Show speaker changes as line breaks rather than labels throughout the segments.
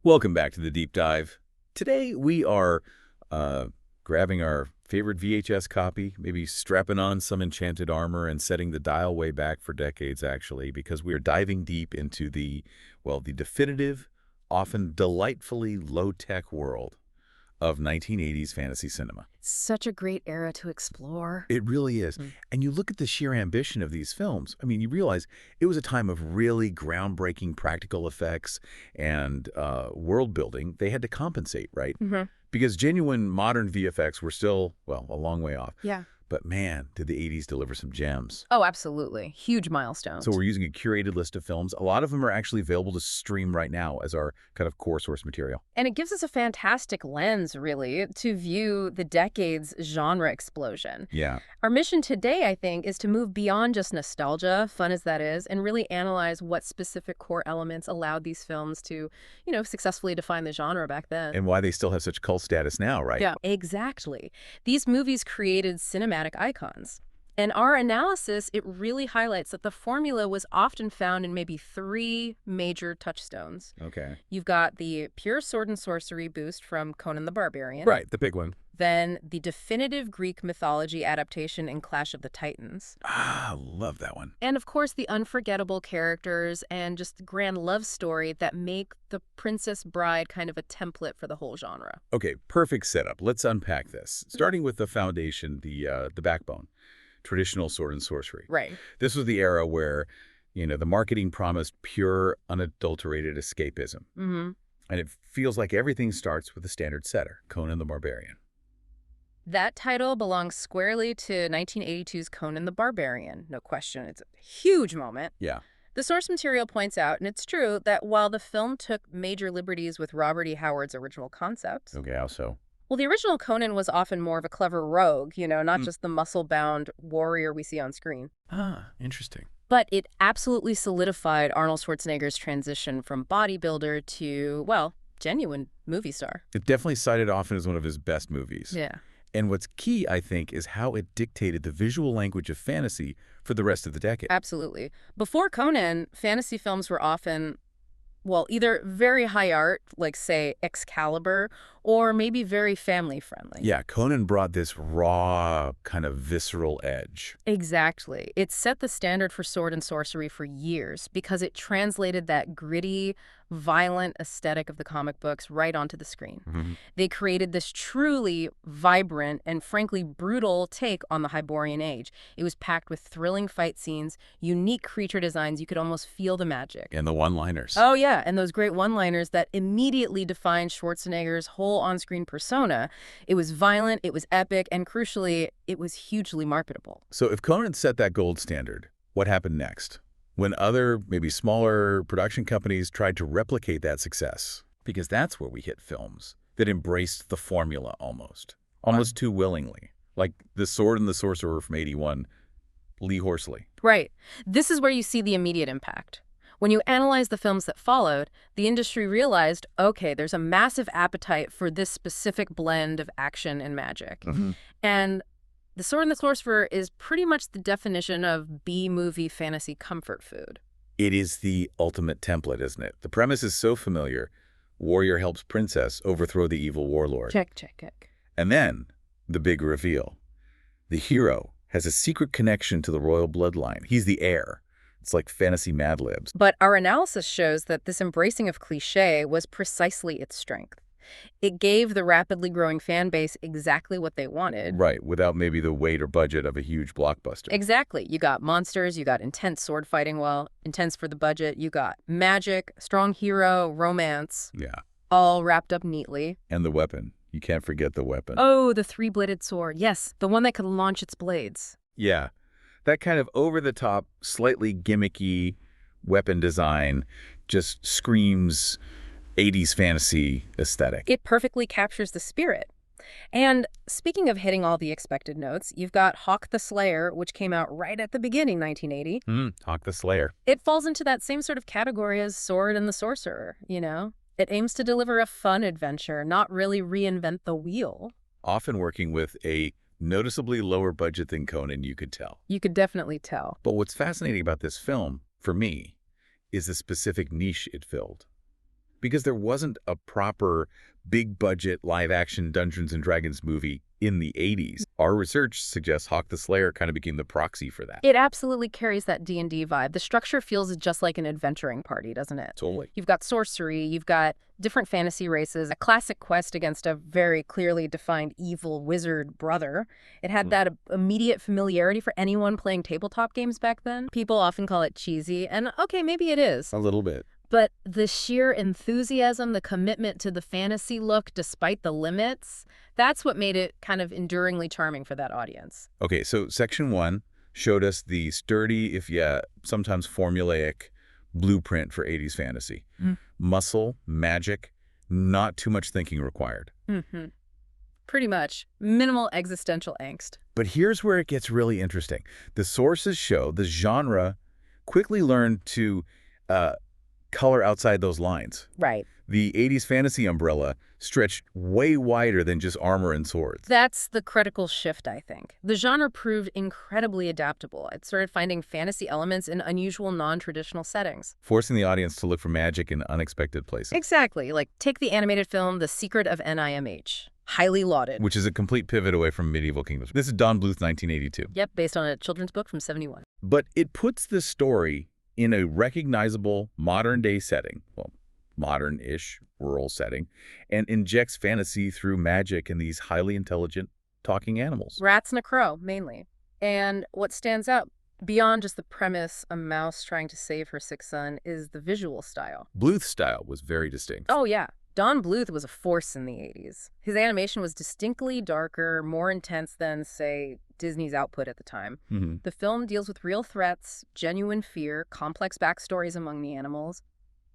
Welcome back to the Deep Dive. Today we are grabbing our favorite VHS copy, maybe strapping on some enchanted armor and setting the dial way back for decades, actually, because we are diving deep into the definitive, often delightfully low-tech world of 1980s fantasy cinema.
Such a great era to explore.
It really is. And you look at the sheer ambition of these films. I mean, you realize it was a time of really groundbreaking practical effects and world building. They had to compensate, right? Because genuine modern VFX were still, well, a long way off.
Yeah.
But man, did the 80s deliver some gems.
Oh, absolutely. Huge milestones.
So we're using a curated list of films. A lot of them are actually available to stream right now as our kind of core source material.
And it gives us a fantastic lens, really, to view the decade's genre explosion.
Yeah.
Our mission today, I think, is to move beyond just nostalgia, fun as that is, and really analyze what specific core elements allowed these films to, successfully define the genre back then.
And why they still have such cult status now, right?
Yeah, exactly. These movies created cinematic icons. In our analysis, it really highlights that the formula was often found in maybe three major touchstones.
Okay.
You've got the pure sword and sorcery boost from Conan the Barbarian.
Right, the big one.
Then the definitive Greek mythology adaptation in Clash of the Titans.
Ah, love that one.
And of course, the unforgettable characters and just the grand love story that make The Princess Bride kind of a template for the whole genre.
Okay, perfect setup. Let's unpack this. Starting with the foundation, the backbone, traditional sword and sorcery.
Right.
This was the era where, the marketing promised pure, unadulterated escapism. And it feels like everything starts with the standard setter, Conan the Barbarian.
That title belongs squarely to 1982's Conan the Barbarian, no question. It's a huge moment.
Yeah.
The source material points out, and it's true, that while the film took major liberties with Robert E. Howard's original concepts...
Okay, how so?
Well, the original Conan was often more of a clever rogue, not just the muscle-bound warrior we see on screen.
Ah, interesting.
But it absolutely solidified Arnold Schwarzenegger's transition from bodybuilder to, well, genuine movie star.
It definitely cited often as one of his best movies.
Yeah.
And what's key, I think, is how it dictated the visual language of fantasy for the rest of the decade.
Absolutely. Before Conan, fantasy films were often, well, either very high art, like, say, Excalibur, or maybe very family-friendly.
Yeah, Conan brought this raw, kind of visceral edge.
Exactly. It set the standard for sword and sorcery for years because it translated that gritty, violent aesthetic of the comic books right onto the screen. They created this truly vibrant and frankly brutal take on the Hyborian Age. It was packed with thrilling fight scenes, unique creature designs. You could almost feel the magic.
And the one-liners.
Oh, yeah, and those great one-liners that immediately defined Schwarzenegger's whole on-screen persona. It was violent, it was epic, and crucially, it was hugely marketable.
So if Conan set that gold standard, what happened next? When other, maybe smaller production companies tried to replicate that success? Because that's where we hit films that embraced the formula almost too willingly. Like The Sword and The Sorcerer from '81, Lee Horsley.
Right. This is where you see the immediate impact. When you analyze the films that followed, the industry realized, okay, there's a massive appetite for this specific blend of action and magic. And The Sword and the Sorcerer is pretty much the definition of B-movie fantasy comfort food.
It is the ultimate template, isn't it? The premise is so familiar. Warrior helps princess overthrow the evil warlord.
Check.
And then, the big reveal. The hero has a secret connection to the royal bloodline. He's the heir. It's like fantasy Mad Libs.
But our analysis shows that this embracing of cliché was precisely its strength. It gave the rapidly growing fan base exactly what they wanted.
Right, without maybe the weight or budget of a huge blockbuster.
Exactly. You got monsters, you got intense sword fighting, well, intense for the budget. You got magic, strong hero, romance.
Yeah.
All wrapped up neatly.
And the weapon. You can't forget the weapon.
Oh, the three-bladed sword. Yes, the one that could launch its blades.
Yeah. That kind of over-the-top, slightly gimmicky weapon design just screams 80s fantasy aesthetic.
It perfectly captures the spirit. And speaking of hitting all the expected notes, you've got Hawk the Slayer, which came out right at the beginning, 1980.
Hawk the Slayer.
It falls into that same sort of category as Sword and the Sorcerer, It aims to deliver a fun adventure, not really reinvent the wheel.
Often working with a noticeably lower budget than Conan, you could tell.
You could definitely tell.
But what's fascinating about this film, for me, is the specific niche it filled. because there wasn't a proper big-budget live-action Dungeons & Dragons movie in the 80s. Our research suggests Hawk the Slayer kind of became the proxy for that.
It absolutely carries that D&D vibe. The structure feels just like an adventuring party, doesn't it?
Totally.
You've got sorcery, you've got different fantasy races, a classic quest against a very clearly defined evil wizard brother. It had that immediate familiarity for anyone playing tabletop games back then. People often call it cheesy, and okay, maybe it is.
A little bit.
But the sheer enthusiasm, the commitment to the fantasy look despite the limits, that's what made it kind of enduringly charming for that audience.
Okay, so Section 1 showed us the sturdy, if sometimes formulaic blueprint for 80s fantasy. Muscle, magic, not too much thinking required.
Pretty much. Minimal existential angst.
But here's where it gets really interesting. The sources show the genre quickly learned to color outside those lines.
Right.
The 80s fantasy umbrella stretched way wider than just armor and swords.
That's the critical shift, I think. The genre proved incredibly adaptable. It started finding fantasy elements in unusual, non-traditional settings.
Forcing the audience to look for magic in unexpected places.
Exactly. Like, take the animated film The Secret of NIMH. Highly lauded.
Which is a complete pivot away from medieval kingdoms. This is Don Bluth, 1982.
Yep, based on a children's book from 71.
But it puts the story in a recognizable modern-day setting, well, modern-ish rural setting, and injects fantasy through magic and these highly intelligent talking animals.
Rats and a crow, mainly. And what stands out, beyond just the premise, a mouse trying to save her sick son, is the visual style.
Bluth's style was very distinct.
Oh, yeah. Don Bluth was a force in the 80s. His animation was distinctly darker, more intense than, say, Disney's output at the time. The film deals with real threats, genuine fear, complex backstories among the animals.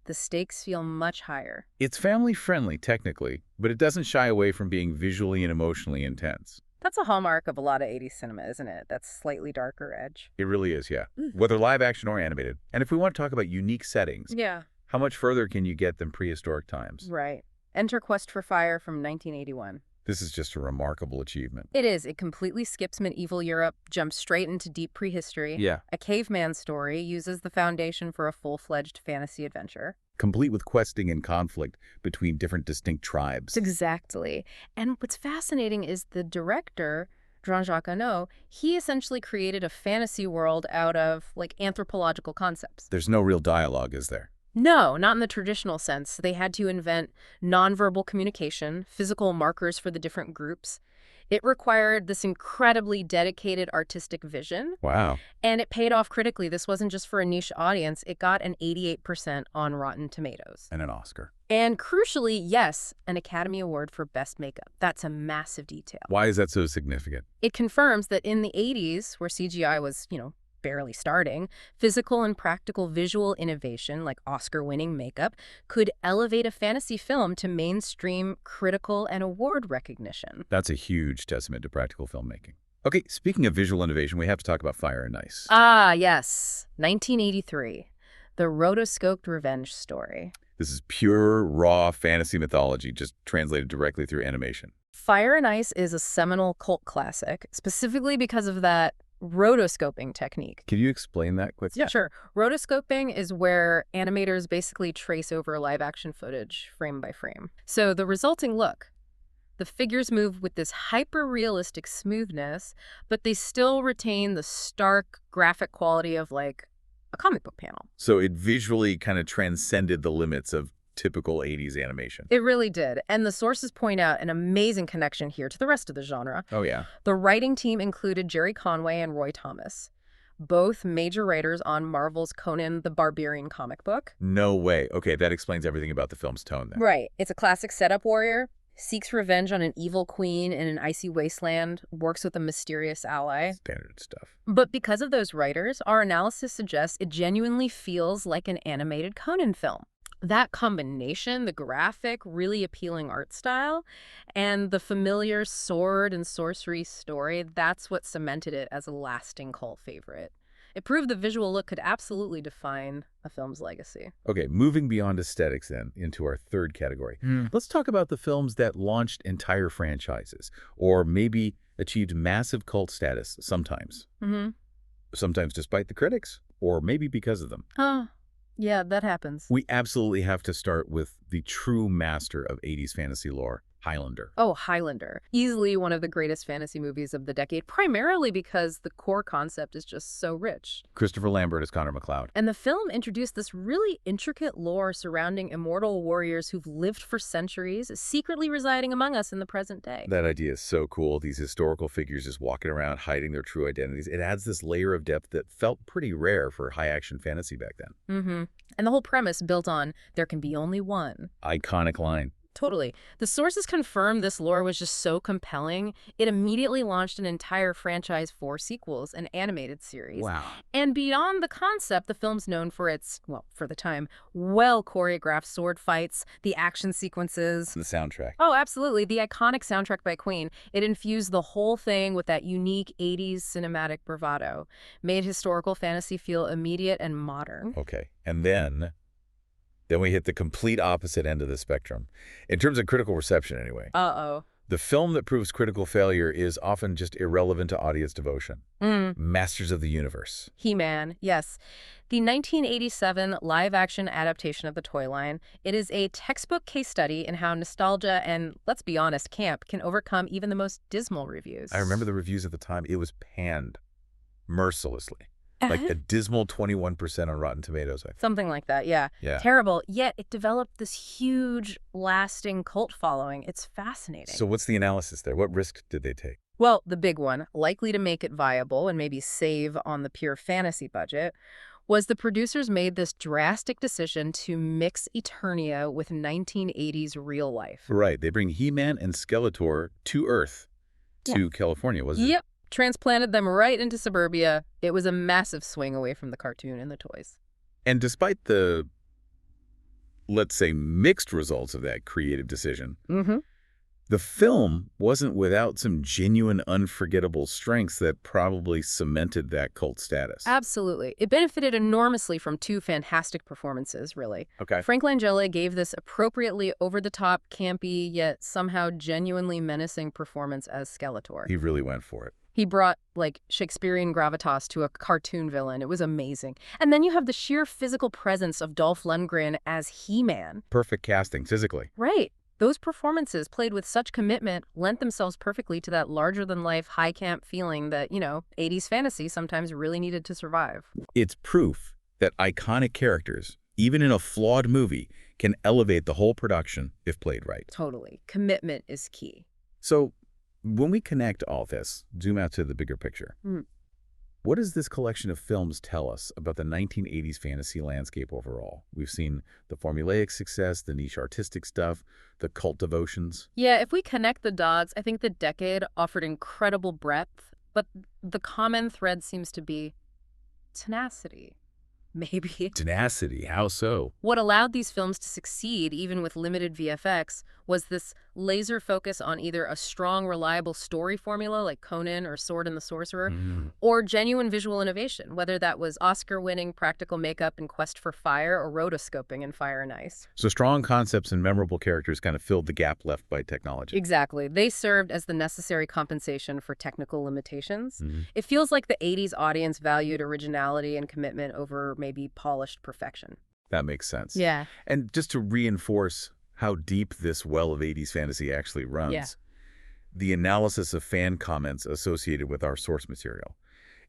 The stakes feel much higher.
It's family-friendly, technically, but it doesn't shy away from being visually and emotionally intense.
That's a hallmark of a lot of 80s cinema, isn't it? That slightly darker edge.
It really is, yeah. Whether live action or animated. And if we want to talk about unique settings,
Yeah.
how much further can you get than prehistoric times?
Right. Enter Quest for Fire from 1981.
This is just a remarkable achievement.
It is. It completely skips medieval Europe, jumps straight into deep prehistory.
Yeah.
A caveman story uses the foundation for a full-fledged fantasy adventure.
Complete with questing and conflict between different distinct tribes.
Exactly. And what's fascinating is the director, Jean-Jacques Annaud, he essentially created a fantasy world out of, like, anthropological concepts.
There's no real dialogue, is there?
No, not in the traditional sense. They had to invent nonverbal communication, physical markers for the different groups. It required this incredibly dedicated artistic vision.
Wow.
And it paid off critically. This wasn't just for a niche audience. It got an 88% on Rotten Tomatoes.
And an Oscar.
And crucially, yes, an Academy Award for Best Makeup. That's a massive detail.
Why is that so significant?
It confirms that in the 80s, where CGI was, barely starting, physical and practical visual innovation, like Oscar-winning makeup, could elevate a fantasy film to mainstream critical and award recognition.
That's a huge testament to practical filmmaking. Okay, speaking of visual innovation, we have to talk about Fire and Ice.
Ah, yes. 1983. The rotoscoped revenge story.
This is pure, raw fantasy mythology, just translated directly through animation.
Fire and Ice is a seminal cult classic, specifically because of that rotoscoping technique.
Could you explain that quickly?
Yeah, sure. Rotoscoping is where animators basically trace over live action footage frame by frame. So the resulting look, the figures move with this hyper-realistic smoothness, but they still retain the stark graphic quality of, like, a comic book panel.
So it visually kind of transcended the limits of typical 80s animation.
It really did. And the sources point out an amazing connection here to the rest of the genre.
Oh, yeah.
The writing team included Jerry Conway and Roy Thomas, both major writers on Marvel's Conan the Barbarian comic book.
No way. Okay, that explains everything about the film's tone then.
Right. It's a classic setup warrior, seeks revenge on an evil queen in an icy wasteland, works with a mysterious ally.
Standard stuff.
But because of those writers, our analysis suggests it genuinely feels like an animated Conan film. That combination, the graphic, really appealing art style, and the familiar sword and sorcery story, that's what cemented it as a lasting cult favorite. It proved the visual look could absolutely define a film's legacy.
Okay, moving beyond aesthetics then into our third category. Let's talk about the films that launched entire franchises, or maybe achieved massive cult status sometimes. Sometimes despite the critics, or maybe because of them.
Yeah, that happens.
We absolutely have to start with the true master of 80s fantasy lore, Highlander.
Oh, Highlander. Easily one of the greatest fantasy movies of the decade, primarily because the core concept is just so rich.
Christopher Lambert as Connor MacLeod.
And the film introduced this really intricate lore surrounding immortal warriors who've lived for centuries, secretly residing among us in the present day.
That idea is so cool. These historical figures just walking around hiding their true identities. It adds this layer of depth that felt pretty rare for high-action fantasy back then.
Mm-hmm. And the whole premise built on there can be only one.
Iconic line.
Totally. The sources confirmed this lore was just so compelling, it immediately launched an entire franchise, 4 sequels, an animated series.
Wow.
And beyond the concept, the film's known for its, well, for the time, well-choreographed sword fights, the action sequences.
The soundtrack.
Oh, absolutely. The iconic soundtrack by Queen. It infused the whole thing with that unique 80s cinematic bravado, made historical fantasy feel immediate and modern.
Okay. And then we hit the complete opposite end of the spectrum. In terms of critical reception, anyway.
Uh-oh.
The film that proves critical failure is often just irrelevant to audience devotion. Masters of the Universe.
He-Man, yes. The 1987 live-action adaptation of the toy line, it is a textbook case study in how nostalgia and, let's be honest, camp can overcome even the most dismal reviews.
I remember the reviews at the time. It was panned mercilessly. Like a dismal 21% on Rotten Tomatoes, I think.
Something like that, yeah. Terrible, yet it developed this huge, lasting cult following. It's fascinating.
So what's the analysis there? What risk did they take?
Well, the big one, likely to make it viable and maybe save on the pure fantasy budget, was the producers made this drastic decision to mix Eternia with 1980s real life.
Right. They bring He-Man and Skeletor to Earth, to California, was it?
Yep. Transplanted them right into suburbia. It was a massive swing away from the cartoon and the toys.
And despite the, let's say, mixed results of that creative decision, the film wasn't without some genuine, unforgettable strengths that probably cemented that cult status.
Absolutely. It benefited enormously from 2 fantastic performances, really.
Okay.
Frank Langella gave this appropriately over-the-top, campy, yet somehow genuinely menacing performance as Skeletor.
He really went for it.
He brought, like, Shakespearean gravitas to a cartoon villain. It was amazing. And then you have the sheer physical presence of Dolph Lundgren as He-Man.
Perfect casting, physically.
Right. Those performances, played with such commitment, lent themselves perfectly to that larger-than-life, high-camp feeling that, 80s fantasy sometimes really needed to survive.
It's proof that iconic characters, even in a flawed movie, can elevate the whole production if played right.
Totally. Commitment is key.
So, when we connect all this, zoom out to the bigger picture, what does this collection of films tell us about the 1980s fantasy landscape overall? We've seen the formulaic success, the niche artistic stuff, the cult devotions.
Yeah, if we connect the dots, I think the decade offered incredible breadth, but the common thread seems to be tenacity. Maybe.
Tenacity, how so?
What allowed these films to succeed, even with limited VFX, was this laser focus on either a strong, reliable story formula like Conan or Sword and The Sorcerer, or genuine visual innovation, whether that was Oscar-winning practical makeup in Quest for Fire or rotoscoping in Fire and Ice.
So strong concepts and memorable characters kind of filled the gap left by technology.
Exactly. They served as the necessary compensation for technical limitations. It feels like the 80s audience valued originality and commitment over maybe polished perfection.
That makes sense.
Yeah.
And just to reinforce how deep this well of 80s fantasy actually runs, the analysis of fan comments associated with our source material,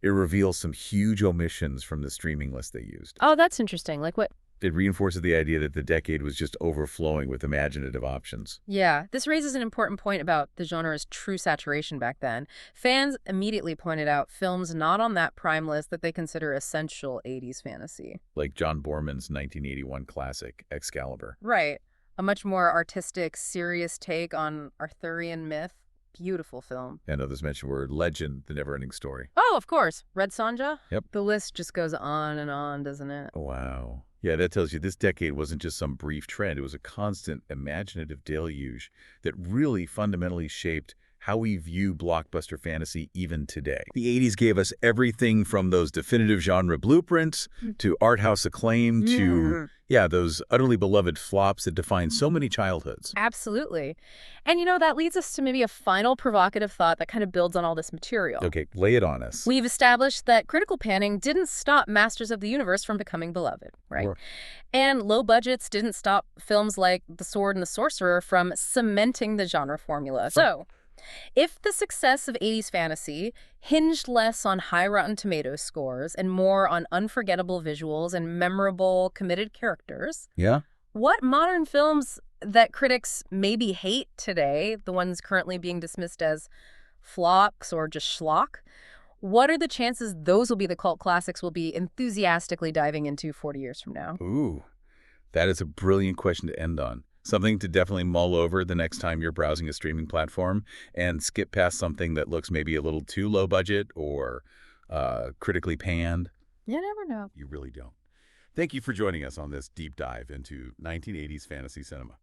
it reveals some huge omissions from the streaming list they used.
Oh, that's interesting. Like what?
It reinforces the idea that the decade was just overflowing with imaginative options.
Yeah, this raises an important point about the genre's true saturation back then. Fans immediately pointed out films not on that prime list that they consider essential 80s fantasy.
Like John Borman's 1981 classic, Excalibur.
Right. A much more artistic, serious take on Arthurian myth. Beautiful film.
And others mentioned were Legend, The Never-Ending Story.
Oh, of course. Red Sonja?
Yep.
The list just goes on and on, doesn't it?
Wow. Yeah, that tells you this decade wasn't just some brief trend. It was a constant imaginative deluge that really fundamentally shaped how we view blockbuster fantasy even today. The 80s gave us everything from those definitive genre blueprints to art house acclaim to, those utterly beloved flops that define so many childhoods.
Absolutely. And that leads us to maybe a final provocative thought that kind of builds on all this material.
Okay, lay it on us.
We've established that critical panning didn't stop Masters of the Universe from becoming beloved, right?
Sure.
And low budgets didn't stop films like The Sword and The Sorcerer from cementing the genre formula. So, if the success of 80s fantasy hinged less on high Rotten Tomatoes scores and more on unforgettable visuals and memorable, committed characters, what modern films that critics maybe hate today, the ones currently being dismissed as flocks or just schlock, what are the chances those will be the cult classics we'll be enthusiastically diving into 40 years from now?
Ooh, that is a brilliant question to end on. Something to definitely mull over the next time you're browsing a streaming platform and skip past something that looks maybe a little too low budget or critically panned.
You never know.
You really don't. Thank you for joining us on this deep dive into 1980s fantasy cinema.